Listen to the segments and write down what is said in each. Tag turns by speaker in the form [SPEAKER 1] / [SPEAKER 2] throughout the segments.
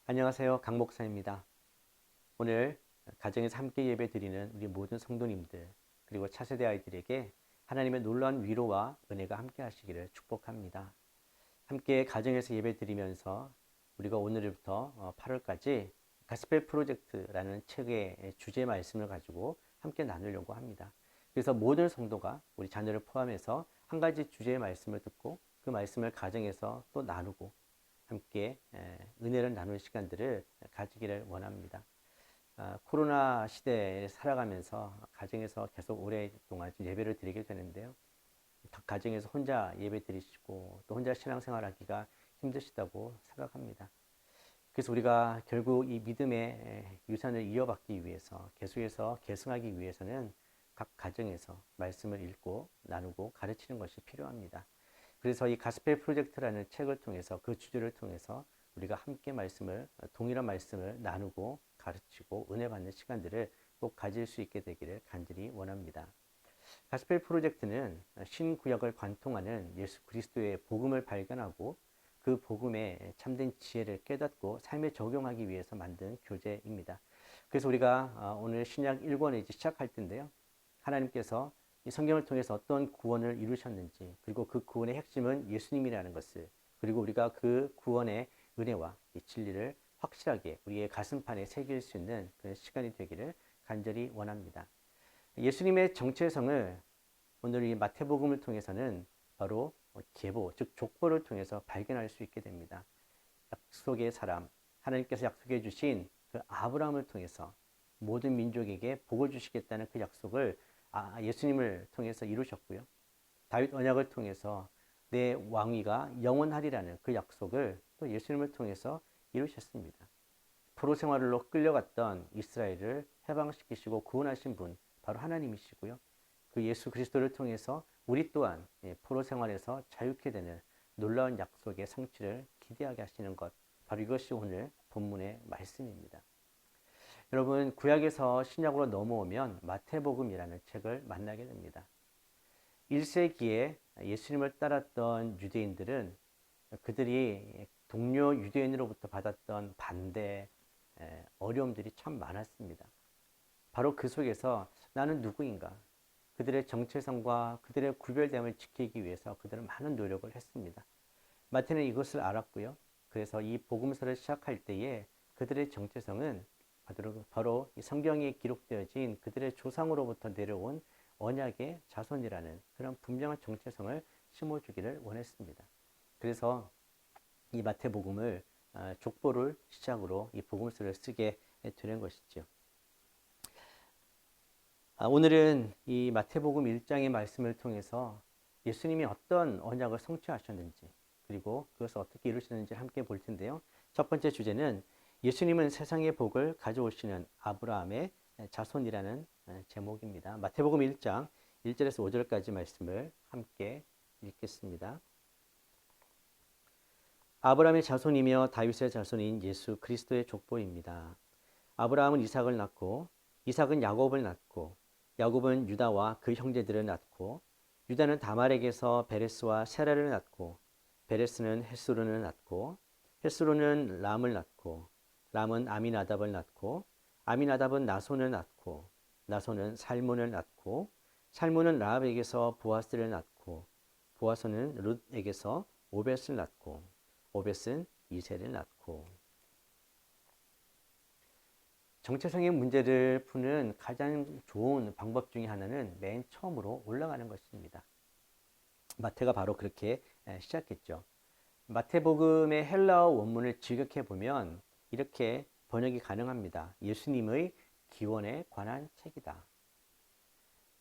[SPEAKER 1] 안녕하세요. 강 목사입니다. 오늘 가정에서 함께 예배 드리는 우리 모든 성도님들 그리고 차세대 아이들에게 하나님의 놀라운 위로와 은혜가 함께 하시기를 축복합니다. 함께 가정에서 예배 드리면서 우리가 오늘부터 8월까지 가스펠 프로젝트라는 책의 주제 말씀을 가지고 함께 나누려고 합니다. 그래서 모든 성도가 우리 자녀를 포함해서 한 가지 주제의 말씀을 듣고 그 말씀을 가정에서 또 나누고 함께 은혜를 나누는 시간들을 가지기를 원합니다. 코로나 시대에 살아가면서 가정에서 계속 오랫동안 예배를 드리게 되는데요. 가정에서 혼자 예배 드리시고 또 혼자 신앙생활하기가 힘드시다고 생각합니다. 그래서 우리가 결국 이 믿음의 유산을 이어받기 위해서 계속해서 계승하기 위해서는 각 가정에서 말씀을 읽고 나누고 가르치는 것이 필요합니다. 그래서 이 가스펠 프로젝트라는 책을 통해서 그 주제를 통해서 우리가 함께 동일한 말씀을 나누고 가르치고 은혜 받는 시간들을 꼭 가질 수 있게 되기를 간절히 원합니다. 가스펠 프로젝트는 신구약을 관통하는 예수 그리스도의 복음을 발견하고 그 복음의 참된 지혜를 깨닫고 삶에 적용하기 위해서 만든 교재입니다. 그래서 우리가 오늘 신약 1권을 이제 시작할 텐데요. 하나님께서 이 성경을 통해서 어떤 구원을 이루셨는지, 그리고 그 구원의 핵심은 예수님이라는 것을, 그리고 우리가 그 구원의 은혜와 이 진리를 확실하게 우리의 가슴판에 새길 수 있는 그런 시간이 되기를 간절히 원합니다. 예수님의 정체성을 오늘 이 마태복음을 통해서는 바로 계보, 즉 족보를 통해서 발견할 수 있게 됩니다. 약속의 사람, 하나님께서 약속해 주신 그 아브라함을 통해서 모든 민족에게 복을 주시겠다는 그 약속을 예수님을 통해서 이루셨고요. 다윗 언약을 통해서 내 왕위가 영원하리라는 그 약속을 또 예수님을 통해서 이루셨습니다. 포로 생활로 끌려갔던 이스라엘을 해방시키시고 구원하신 분 바로 하나님이시고요. 그 예수 그리스도를 통해서 우리 또한 포로 생활에서 자유케 되는 놀라운 약속의 성취를 기대하게 하시는 것, 바로 이것이 오늘 본문의 말씀입니다. 여러분, 구약에서 신약으로 넘어오면 마태복음이라는 책을 만나게 됩니다. 1세기에 예수님을 따랐던 유대인들은 그들이 동료 유대인으로부터 받았던 반대, 어려움들이 참 많았습니다. 바로 그 속에서 나는 누구인가? 그들의 정체성과 그들의 구별됨을 지키기 위해서 그들은 많은 노력을 했습니다. 마태는 이것을 알았고요. 그래서 이 복음서를 시작할 때에 그들의 정체성은 바로 이 성경에 기록되어진 그들의 조상으로부터 내려온 언약의 자손이라는 그런 분명한 정체성을 심어주기를 원했습니다. 그래서 이 마태복음을 족보를 시작으로 이 복음서를 쓰게 되는 것이죠. 오늘은 이 마태복음 1장의 말씀을 통해서 예수님이 어떤 언약을 성취하셨는지 그리고 그것을 어떻게 이루셨는지 함께 볼 텐데요. 첫 번째 주제는 예수님은 세상의 복을 가져오시는 아브라함의 자손이라는 제목입니다. 마태복음 1장 1절에서 5절까지 말씀을 함께 읽겠습니다. 아브라함의 자손이며 다윗의 자손인 예수 그리스도의 족보입니다. 아브라함은 이삭을 낳고 이삭은 야곱을 낳고 야곱은 유다와 그 형제들을 낳고 유다는 다말에게서 베레스와 세라를 낳고 베레스는 헤스론을 낳고 헤스론은 람을 낳고 람은 아미나답을 낳고 아미나답은 나손을 낳고 나손은 살몬을 낳고 살몬은 라합에게서 보아스를 낳고 보아스는 룻에게서 오벳을 낳고 오벳은 이세를 낳고. 정체성의 문제를 푸는 가장 좋은 방법 중에 하나는 맨 처음으로 올라가는 것입니다. 마태가 바로 그렇게 시작했죠. 마태복음의 헬라어 원문을 직역해 보면 이렇게 번역이 가능합니다. 예수님의 기원에 관한 책이다.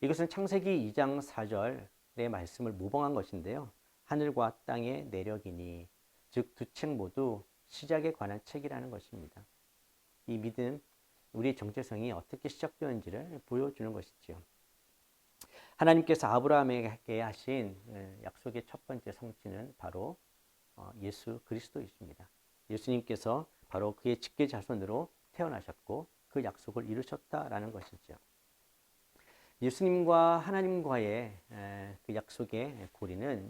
[SPEAKER 1] 이것은 창세기 2장 4절의 말씀을 모방한 것인데요. 하늘과 땅의 내력이니, 즉 두 책 모두 시작에 관한 책이라는 것입니다. 이 믿음, 우리의 정체성이 어떻게 시작되었는지를 보여주는 것이죠. 하나님께서 아브라함에게 하신 약속의 첫 번째 성취는 바로 예수 그리스도이십니다. 예수님께서 바로 그의 직계 자손으로 태어나셨고 그 약속을 이루셨다라는 것이죠. 예수님과 하나님과의 그 약속의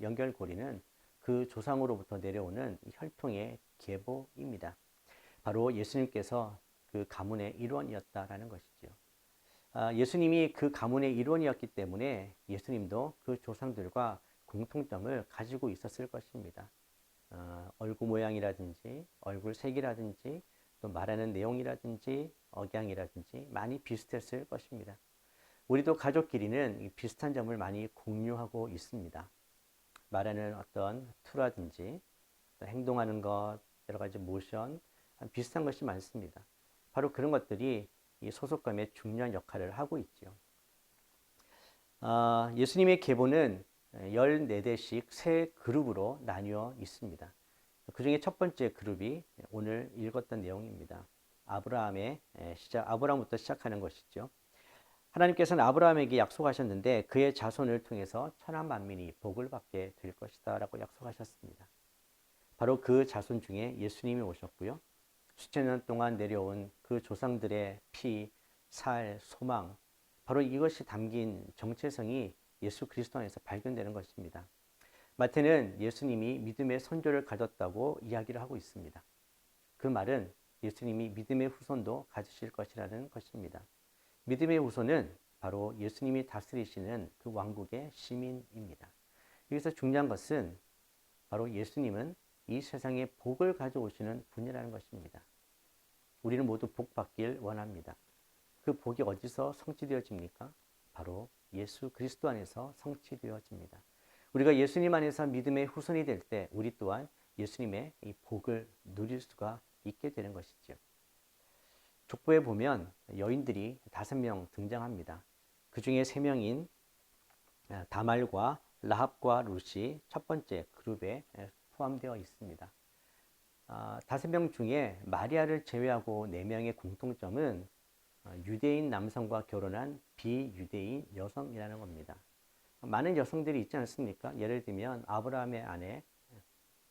[SPEAKER 1] 연결고리는 그 조상으로부터 내려오는 혈통의 계보입니다. 바로 예수님께서 그 가문의 일원이었다라는 것이죠. 예수님이 그 가문의 일원이었기 때문에 예수님도 그 조상들과 공통점을 가지고 있었을 것입니다. 얼굴 모양이라든지 얼굴 색이라든지 또 말하는 내용이라든지 억양이라든지 많이 비슷했을 것입니다. 우리도 가족끼리는 비슷한 점을 많이 공유하고 있습니다. 말하는 어떤 투라든지 행동하는 것, 여러 가지 모션, 비슷한 것이 많습니다. 바로 그런 것들이 이 소속감의 중요한 역할을 하고 있죠. 예수님의 계보는 14대씩 세 그룹으로 나뉘어 있습니다. 그 중에 첫 번째 그룹이 오늘 읽었던 내용입니다. 아브라함부터 시작하는 것이죠. 하나님께서는 아브라함에게 약속하셨는데 그의 자손을 통해서 천하 만민이 복을 받게 될 것이다 라고 약속하셨습니다. 바로 그 자손 중에 예수님이 오셨고요. 수천 년 동안 내려온 그 조상들의 피, 살, 소망, 바로 이것이 담긴 정체성이 예수 그리스도 안에서 발견되는 것입니다. 마태는 예수님이 믿음의 선조를 가졌다고 이야기를 하고 있습니다. 그 말은 예수님이 믿음의 후손도 가지실 것이라는 것입니다. 믿음의 후손은 바로 예수님이 다스리시는 그 왕국의 시민입니다. 여기서 중요한 것은 바로 예수님은 이 세상에 복을 가져오시는 분이라는 것입니다. 우리는 모두 복 받길 원합니다. 그 복이 어디서 성취되어집니까? 바로 예수 그리스도 안에서 성취되어집니다. 우리가 예수님 안에서 믿음의 후손이 될 때 우리 또한 예수님의 이 복을 누릴 수가 있게 되는 것이죠. 족보에 보면 여인들이 5명 등장합니다. 그 중에 3명인 다말과 라합과 룻이 첫 번째 그룹에 포함되어 있습니다. 5명 중에 마리아를 제외하고 4명의 공통점은 유대인 남성과 결혼한 비유대인 여성이라는 겁니다. 많은 여성들이 있지 않습니까? 예를 들면 아브라함의 아내,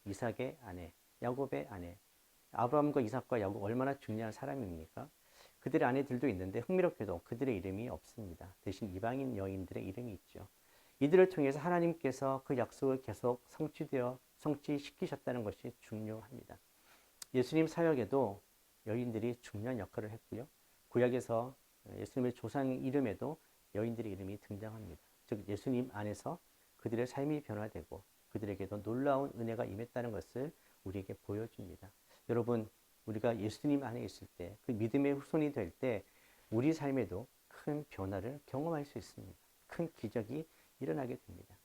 [SPEAKER 1] 이삭의 아내, 야곱의 아내. 아브라함과 이삭과 야곱 얼마나 중요한 사람입니까? 그들의 아내들도 있는데 흥미롭게도 그들의 이름이 없습니다. 대신 이방인 여인들의 이름이 있죠. 이들을 통해서 하나님께서 그 약속을 계속 성취시키셨다는 것이 중요합니다. 예수님 사역에도 여인들이 중요한 역할을 했고요. 구약에서 예수님의 조상 이름에도 여인들의 이름이 등장합니다. 즉 예수님 안에서 그들의 삶이 변화되고 그들에게도 놀라운 은혜가 임했다는 것을 우리에게 보여줍니다. 여러분, 우리가 예수님 안에 있을 때, 그 믿음의 후손이 될 때 우리 삶에도 큰 변화를 경험할 수 있습니다. 큰 기적이 일어나게 됩니다.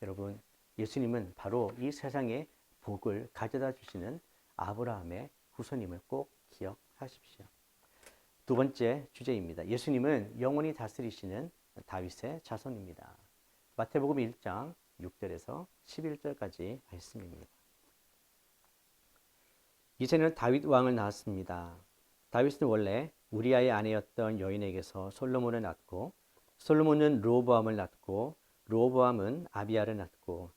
[SPEAKER 1] 여러분, 예수님은 바로 이 세상에 복을 가져다 주시는 아브라함의 후손임을 꼭 기억하십시오. 두 번째 주제입니다. 예수님은 영원히 다스리시는 다윗의 자손입니다. 마태복음 1장 6절에서 11절까지 말씀입니다. 이제는 다윗 왕을 낳았습니다. 다윗은 원래 우리아의 아내였던 여인에게서 솔로몬을 낳고 솔로몬은 르호보암을 낳고 르호보암은 아비야를 낳고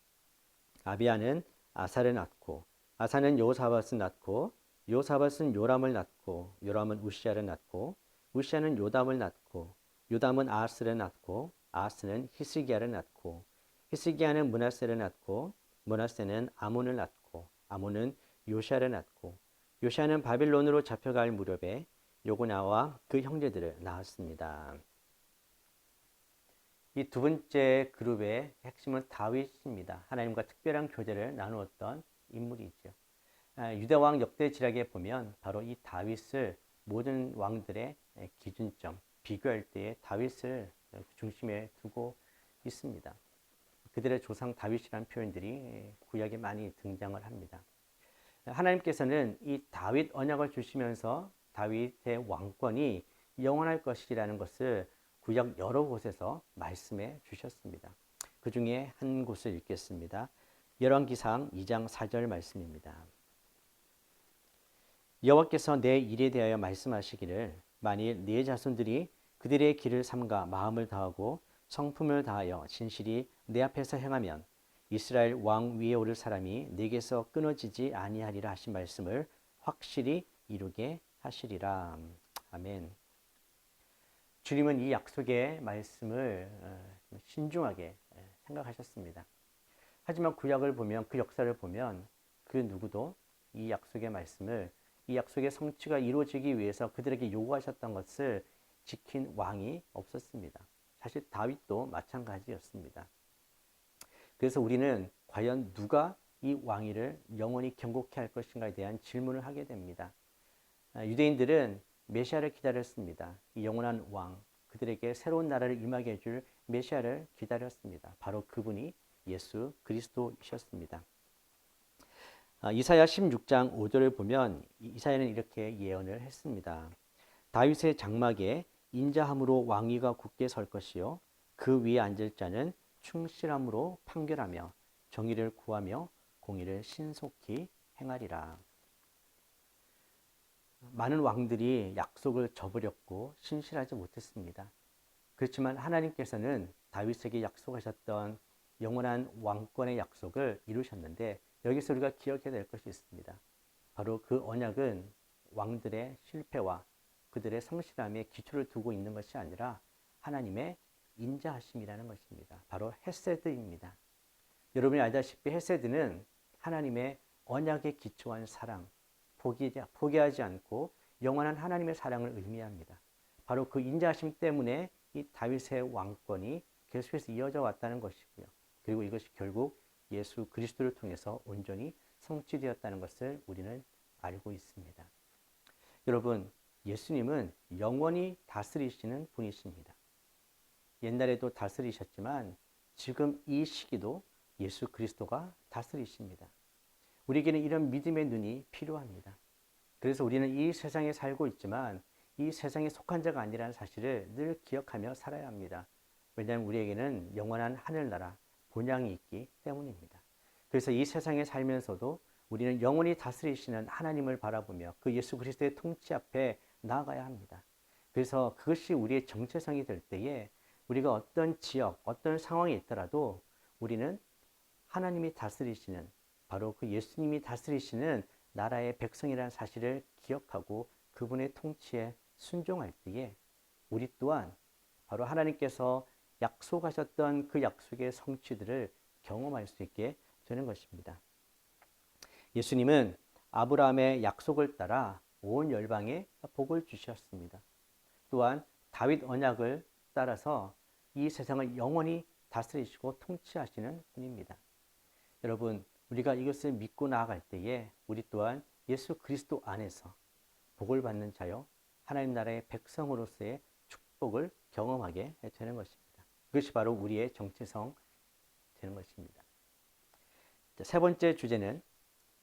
[SPEAKER 1] 아비야는 아사를 낳고 아사는 여호사밧을 낳고 여호사밧은 요람을 낳고 요람은 우시야를 낳고 우시야는 요담을 낳고 요담은 아하스를 낳고 아하스는 히스기야를 낳고 히스기야는 므낫세를 낳고 므낫세는 아몬을 낳고 아몬은 요시야를 낳고 요시야는 바빌론으로 잡혀갈 무렵에 요고나와 그 형제들을 낳았습니다. 이 두 번째 그룹의 핵심은 다윗입니다. 하나님과 특별한 교제를 나누었던 인물이죠. 유다왕 역대지략에 보면 바로 이 다윗을 모든 왕들의 기준점, 비교할 때에 다윗을 중심에 두고 있습니다. 그들의 조상 다윗이라는 표현들이 구약에 많이 등장을 합니다. 하나님께서는 이 다윗 언약을 주시면서 다윗의 왕권이 영원할 것이라는 것을 구약 여러 곳에서 말씀해 주셨습니다. 그 중에 한 곳을 읽겠습니다. 열왕기상 2장 4절 말씀입니다. 여호와께서 내 일에 대하여 말씀하시기를 만일 네 자손들이 그들의 길을 삼가 마음을 다하고 성품을 다하여 진실이 내 앞에서 행하면 이스라엘 왕 위에 오를 사람이 내게서 끊어지지 아니하리라 하신 말씀을 확실히 이루게 하시리라. 아멘. 주님은 이 약속의 말씀을 신중하게 생각하셨습니다. 하지만 구약을 보면 그 역사를 보면 그 누구도 이 약속의 말씀을 이 약속의 성취가 이루어지기 위해서 그들에게 요구하셨던 것을 지킨 왕이 없었습니다. 사실 다윗도 마찬가지였습니다. 그래서 우리는 과연 누가 이 왕위를 영원히 경고케 할 것인가에 대한 질문을 하게 됩니다. 유대인들은 메시아를 기다렸습니다. 이 영원한 왕, 그들에게 새로운 나라를 임하게 해줄 메시아를 기다렸습니다. 바로 그분이 예수 그리스도이셨습니다. 이사야 16장 5절을 보면 이사야는 이렇게 예언을 했습니다. 다윗의 장막에 인자함으로 왕위가 굳게 설 것이요 그 위에 앉을 자는 충실함으로 판결하며 정의를 구하며 공의를 신속히 행하리라. 많은 왕들이 약속을 저버렸고 신실하지 못했습니다. 그렇지만 하나님께서는 다윗에게 약속하셨던 영원한 왕권의 약속을 이루셨는데 여기서 우리가 기억해야 될 것이 있습니다. 바로 그 언약은 왕들의 실패와 그들의 성실함에 기초를 두고 있는 것이 아니라 하나님의 인자하심이라는 것입니다. 바로 헤세드입니다. 여러분이 알다시피 헤세드는 하나님의 언약에 기초한 사랑, 포기하지 않고 영원한 하나님의 사랑을 의미합니다. 바로 그 인자하심 때문에 이 다윗의 왕권이 계속해서 이어져 왔다는 것이고요. 그리고 이것이 결국 예수 그리스도를 통해서 온전히 성취되었다는 것을 우리는 알고 있습니다. 여러분, 예수님은 영원히 다스리시는 분이십니다. 옛날에도 다스리셨지만 지금 이 시기도 예수 그리스도가 다스리십니다. 우리에게는 이런 믿음의 눈이 필요합니다. 그래서 우리는 이 세상에 살고 있지만 이 세상에 속한 자가 아니라는 사실을 늘 기억하며 살아야 합니다. 왜냐하면 우리에게는 영원한 하늘나라, 본향이 있기 때문입니다. 그래서 이 세상에 살면서도 우리는 영원히 다스리시는 하나님을 바라보며 그 예수 그리스도의 통치 앞에 나아가야 합니다. 그래서 그것이 우리의 정체성이 될 때에 우리가 어떤 지역, 어떤 상황에 있더라도 우리는 하나님이 다스리시는 바로 그 예수님이 다스리시는 나라의 백성이라는 사실을 기억하고 그분의 통치에 순종할 때에 우리 또한 바로 하나님께서 약속하셨던 그 약속의 성취들을 경험할 수 있게 되는 것입니다. 예수님은 아브라함의 약속을 따라 온 열방에 복을 주셨습니다. 또한 다윗 언약을 따라서 이 세상을 영원히 다스리시고 통치하시는 분입니다. 여러분, 우리가 이것을 믿고 나아갈 때에 우리 또한 예수 그리스도 안에서 복을 받는 자요 하나님 나라의 백성으로서의 축복을 경험하게 되는 것입니다. 그것이 바로 우리의 정체성 되는 것입니다. 세 번째 주제는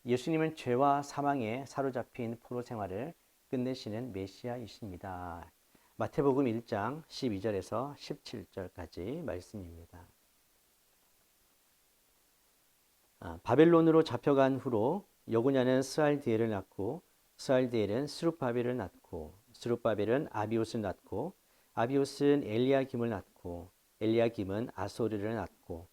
[SPEAKER 1] 예수님은 죄와 사망에 사로잡힌 포로 생활을 끝내시는 메시아이십니다. 마태복음 1장 12절에서 17절까지 말씀입니다. 바벨론으로 잡혀간 후로 여고냐는 스알디엘을 낳고 스알디엘은 스룹바벨을 낳고 스룹바벨은 아비옷을 낳고 아비옷은 엘리야김을 낳고 엘리야김은 아소르를 낳고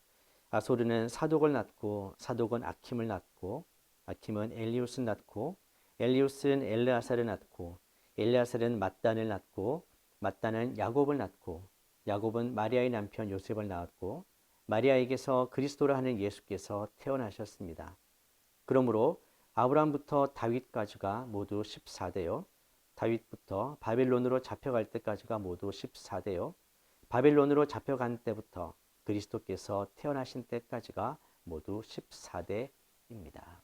[SPEAKER 1] 아소르는 사독을 낳고 사독은 아킴을 낳고 아킴은 엘리웃을 낳고 엘리웃은 엘르아사를 낳고 엘르아사는 mat단을 낳고 mat단은 야곱을 낳고 야곱은 마리아의 남편 요셉을 낳았고 마리아에게서 그리스도라 하는 예수께서 태어나셨습니다. 그러므로 아브라함부터 다윗까지가 모두 14대요. 다윗부터 바벨론으로 잡혀갈 때까지가 모두 14대요. 바벨론으로 잡혀간 때부터 그리스도께서 태어나신 때까지가 모두 14대입니다.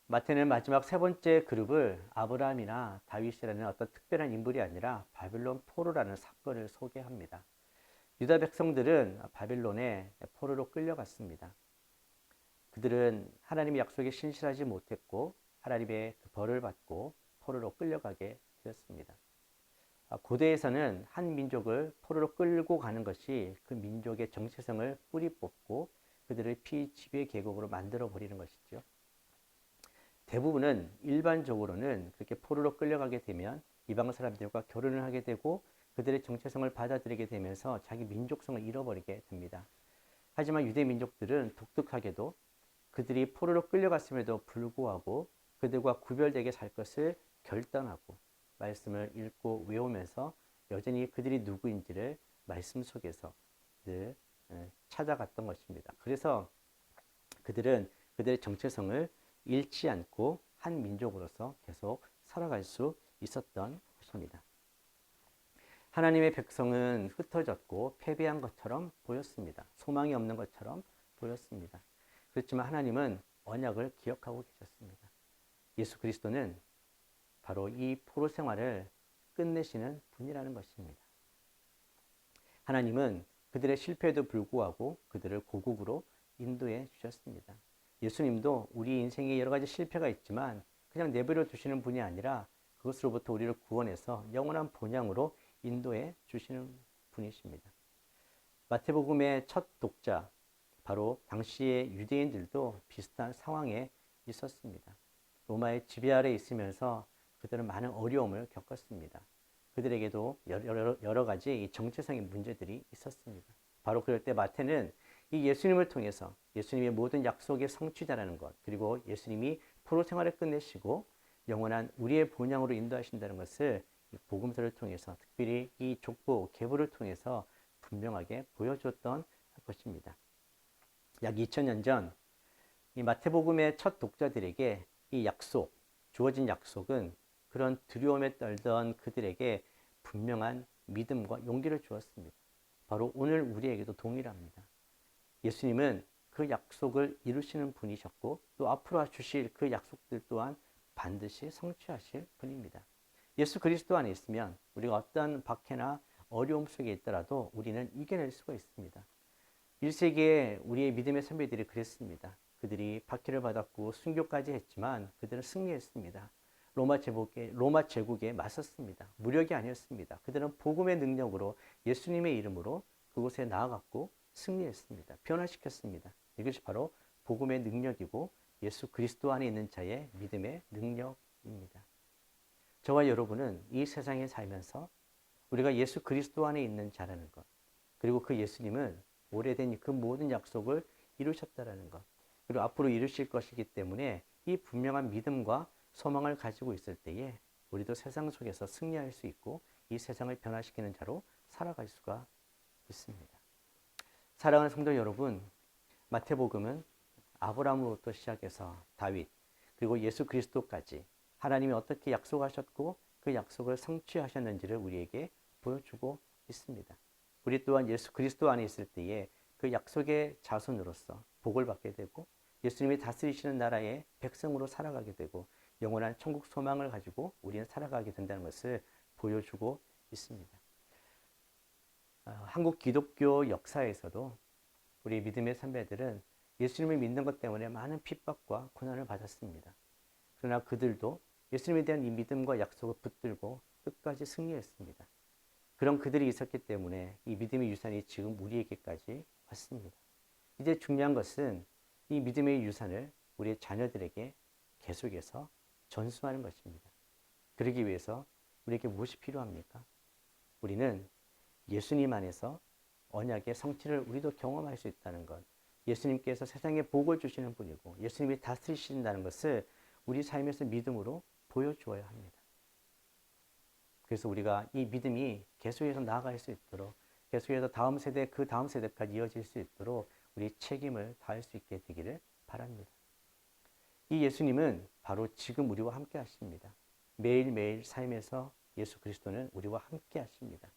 [SPEAKER 1] 마태는 마지막 세 번째 그룹을 아브라함이나 다윗이라는 어떤 특별한 인물이 아니라 바벨론 포로라는 사건을 소개합니다. 유다 백성들은 바벨론에 포로로 끌려갔습니다. 그들은 하나님의 약속에 신실하지 못했고 하나님의 그 벌을 받고 포로로 끌려가게 되었습니다. 고대에서는 한 민족을 포로로 끌고 가는 것이 그 민족의 정체성을 뿌리 뽑고 그들을 피지배 계곡으로 만들어 버리는 것이죠. 대부분은 일반적으로는 그렇게 포로로 끌려가게 되면 이방 사람들과 결혼을 하게 되고 그들의 정체성을 받아들이게 되면서 자기 민족성을 잃어버리게 됩니다. 하지만 유대 민족들은 독특하게도 그들이 포로로 끌려갔음에도 불구하고 그들과 구별되게 살 것을 결단하고 말씀을 읽고 외우면서 여전히 그들이 누구인지를 말씀 속에서 늘 찾아갔던 것입니다. 그래서 그들은 그들의 정체성을 잃지 않고 한 민족으로서 계속 살아갈 수 있었던 것입니다. 하나님의 백성은 흩어졌고 패배한 것처럼 보였습니다. 소망이 없는 것처럼 보였습니다. 그렇지만 하나님은 언약을 기억하고 계셨습니다. 예수 그리스도는 바로 이 포로 생활을 끝내시는 분이라는 것입니다. 하나님은 그들의 실패에도 불구하고 그들을 고국으로 인도해 주셨습니다. 예수님도 우리 인생에 여러 가지 실패가 있지만 그냥 내버려 두시는 분이 아니라 그것으로부터 우리를 구원해서 영원한 본향으로 인도해 주시는 분이십니다. 마태복음의 첫 독자, 바로 당시의 유대인들도 비슷한 상황에 있었습니다. 로마의 지배 아래 있으면서 그들은 많은 어려움을 겪었습니다. 그들에게도 여러 가지 정체성의 문제들이 있었습니다. 바로 그럴 때 마태는 이 예수님을 통해서 예수님의 모든 약속의 성취자라는 것, 그리고 예수님이 포로 생활을 끝내시고 영원한 우리의 본향으로 인도하신다는 것을 이 복음서를 통해서, 특별히 이 족보 계보를 통해서 분명하게 보여줬던 것입니다. 약 2000년 전 이 마태복음의 첫 독자들에게 이 약속, 주어진 약속은 그런 두려움에 떨던 그들에게 분명한 믿음과 용기를 주었습니다. 바로 오늘 우리에게도 동일합니다. 예수님은 그 약속을 이루시는 분이셨고 또 앞으로 주실 그 약속들 또한 반드시 성취하실 분입니다. 예수 그리스도 안에 있으면 우리가 어떤 박해나 어려움 속에 있더라도 우리는 이겨낼 수가 있습니다. 1세기에 우리의 믿음의 선배들이 그랬습니다. 그들이 박해를 받았고 순교까지 했지만 그들은 승리했습니다. 로마 제국에 맞섰습니다. 무력이 아니었습니다. 그들은 복음의 능력으로 예수님의 이름으로 그곳에 나아갔고 승리했습니다. 변화시켰습니다. 이것이 바로 복음의 능력이고 예수 그리스도 안에 있는 자의 믿음의 능력입니다. 저와 여러분은 이 세상에 살면서 우리가 예수 그리스도 안에 있는 자라는 것, 그리고 그 예수님은 오래된 그 모든 약속을 이루셨다라는 것, 그리고 앞으로 이루실 것이기 때문에 이 분명한 믿음과 소망을 가지고 있을 때에 우리도 세상 속에서 승리할 수 있고 이 세상을 변화시키는 자로 살아갈 수가 있습니다. 사랑하는 성도 여러분, 마태복음은 아브라함으로부터 시작해서 다윗, 그리고 예수 그리스도까지 하나님이 어떻게 약속하셨고 그 약속을 성취하셨는지를 우리에게 보여주고 있습니다. 우리 또한 예수 그리스도 안에 있을 때에 그 약속의 자손으로서 복을 받게 되고 예수님이 다스리시는 나라의 백성으로 살아가게 되고 영원한 천국 소망을 가지고 우리는 살아가게 된다는 것을 보여주고 있습니다. 한국 기독교 역사에서도 우리 믿음의 선배들은 예수님을 믿는 것 때문에 많은 핍박과 고난을 받았습니다. 그러나 그들도 예수님에 대한 이 믿음과 약속을 붙들고 끝까지 승리했습니다. 그런 그들이 있었기 때문에 이 믿음의 유산이 지금 우리에게까지 왔습니다. 이제 중요한 것은 이 믿음의 유산을 우리의 자녀들에게 계속해서 전수하는 것입니다. 그러기 위해서 우리에게 무엇이 필요합니까? 우리는 예수님 안에서 언약의 성취를 우리도 경험할 수 있다는 것, 예수님께서 세상에 복을 주시는 분이고 예수님이 다스리신다는 것을 우리 삶에서 믿음으로 보여주어야 합니다. 그래서 우리가 이 믿음이 계속해서 나아갈 수 있도록, 계속해서 다음 세대 그 다음 세대까지 이어질 수 있도록 우리 책임을 다할 수 있게 되기를 바랍니다. 이 예수님은 바로 지금 우리와 함께 하십니다. 매일매일 삶에서 예수 그리스도는 우리와 함께 하십니다.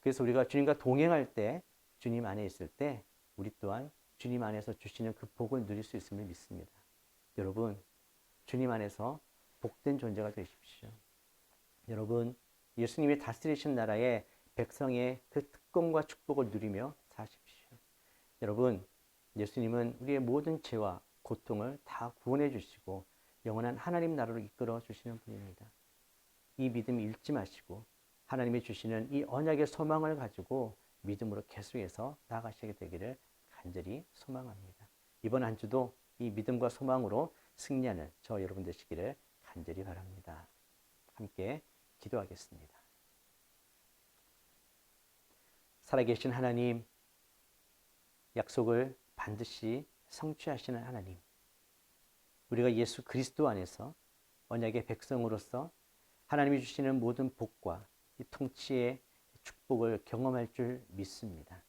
[SPEAKER 1] 그래서 우리가 주님과 동행할 때, 주님 안에 있을 때 우리 또한 주님 안에서 주시는 그 복을 누릴 수 있음을 믿습니다. 여러분, 주님 안에서 복된 존재가 되십시오. 여러분, 예수님이 다스리신 나라의 백성의 그 특권과 축복을 누리며 사십시오. 여러분, 예수님은 우리의 모든 죄와 고통을 다 구원해 주시고 영원한 하나님 나라로 이끌어 주시는 분입니다. 이 믿음 잃지 마시고 하나님이 주시는 이 언약의 소망을 가지고 믿음으로 계속해서 나아가시게 되기를 간절히 소망합니다. 이번 한 주도 이 믿음과 소망으로 승리하는 저 여러분 되시기를 간절히 바랍니다. 함께 기도하겠습니다. 살아계신 하나님, 약속을 반드시 성취하시는 하나님, 우리가 예수 그리스도 안에서 언약의 백성으로서 하나님이 주시는 모든 복과 이 통치의 축복을 경험할 줄 믿습니다.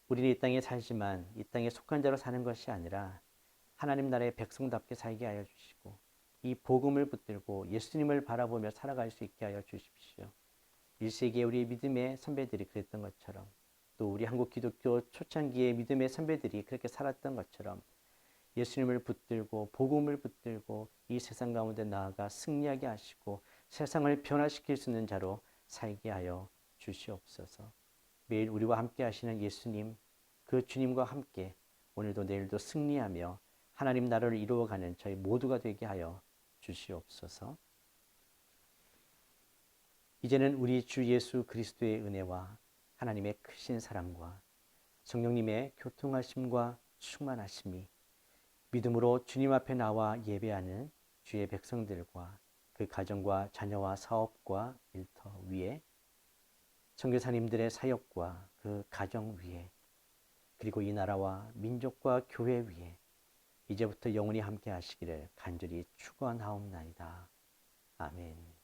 [SPEAKER 1] 우리는 이 땅에 살지만 이 땅에 속한 자로 사는 것이 아니라 하나님 나라의 백성답게 살게 하여 주시고 이 복음을 붙들고 예수님을 바라보며 살아갈 수 있게 하여 주십시오. 1세기의 우리 믿음의 선배들이 그랬던 것처럼, 또 우리 한국 기독교 초창기의 믿음의 선배들이 그렇게 살았던 것처럼 예수님을 붙들고 복음을 붙들고 이 세상 가운데 나아가 승리하게 하시고 세상을 변화시킬 수 있는 자로 살게 하여 주시옵소서. 매일 우리와 함께 하시는 예수님, 그 주님과 함께 오늘도 내일도 승리하며 하나님 나라를 이루어가는 저희 모두가 되게 하여 주시옵소서. 이제는 우리 주 예수 그리스도의 은혜와 하나님의 크신 사랑과 성령님의 교통하심과 충만하심이 믿음으로 주님 앞에 나와 예배하는 주의 백성들과 그 가정과 자녀와 사업과 일터 위에, 선교사님들의 사역과 그 가정 위에, 그리고 이 나라와 민족과 교회 위에 이제부터 영원히 함께 하시기를 간절히 축원하옵나이다. 아멘.